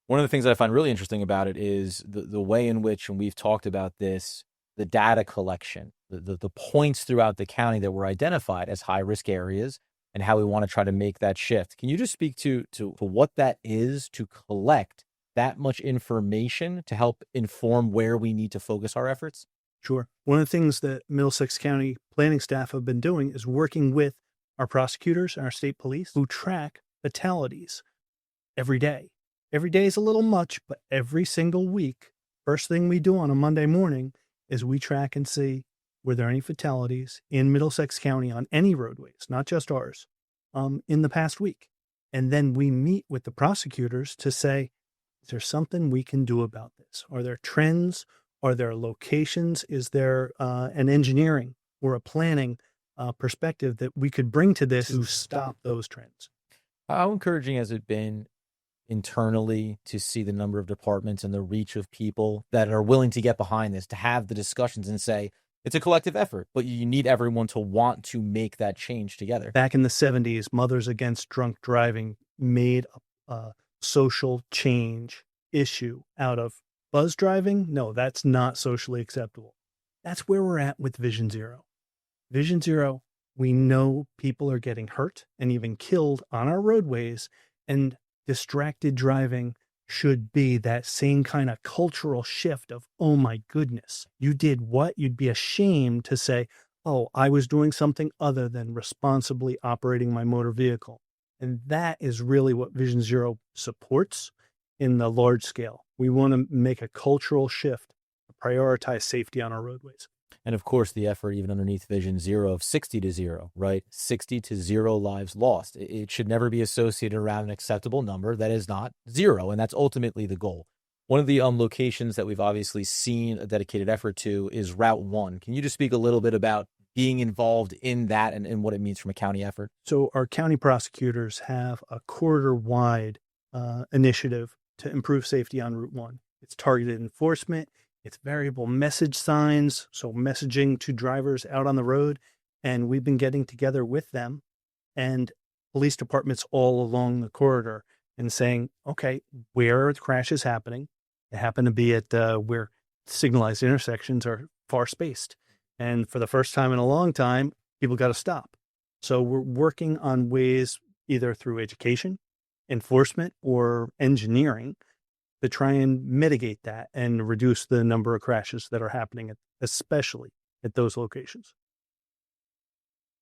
One of the things that I find really interesting about it is the way in which, and we've talked about this, the data collection, the points throughout the county that were identified as high risk areas and how we want to try to make that shift. Can you just speak to what that is to collect that much information to help inform where we need to focus our efforts? Sure. One of the things that Middlesex County planning staff have been doing is working with our prosecutors and our state police who track fatalities every day. Every day is a little much, but every single week, first thing we do on a Monday morning is we track and see were there any fatalities in Middlesex County on any roadways, not just ours, in the past week. And then we meet with the prosecutors to say, is there something we can do about this? Are there trends? Are there locations? Is there an engineering or a planning perspective that we could bring to this to stop those trends? How encouraging has it been internally to see the number of departments and the reach of people that are willing to get behind this, to have the discussions and say, it's a collective effort, but you need everyone to want to make that change together. Back in the 70s, Mothers Against Drunk Driving made a social change issue out of buzz driving. No, that's not socially acceptable. That's where we're at with Vision Zero. Vision Zero, we know people are getting hurt and even killed on our roadways, and distracted driving should be that same kind of cultural shift of, oh my goodness, you did what? You'd be ashamed to say, oh, I was doing something other than responsibly operating my motor vehicle. And that is really what Vision Zero supports in the large scale. We want to make a cultural shift, prioritize safety on our roadways. And of course, the effort, even underneath Vision Zero, of 60 to 0, right? 60 to 0 lives lost. It should never be associated around an acceptable number that is not 0. And that's ultimately the goal. One of the locations that we've obviously seen a dedicated effort to is Route 1. Can you just speak a little bit about being involved in that and what it means from a county effort? So our county prosecutors have a corridor-wide initiative to improve safety on Route 1. It's targeted enforcement. It's variable message signs, so messaging to drivers out on the road. And we've been getting together with them and police departments all along the corridor and saying, okay, where are the crashes happening? They happen to be at where signalized intersections are far spaced. And for the first time in a long time, people got to stop. So we're working on ways either through education, enforcement, or engineering to try and mitigate that and reduce the number of crashes that are happening, especially at those locations.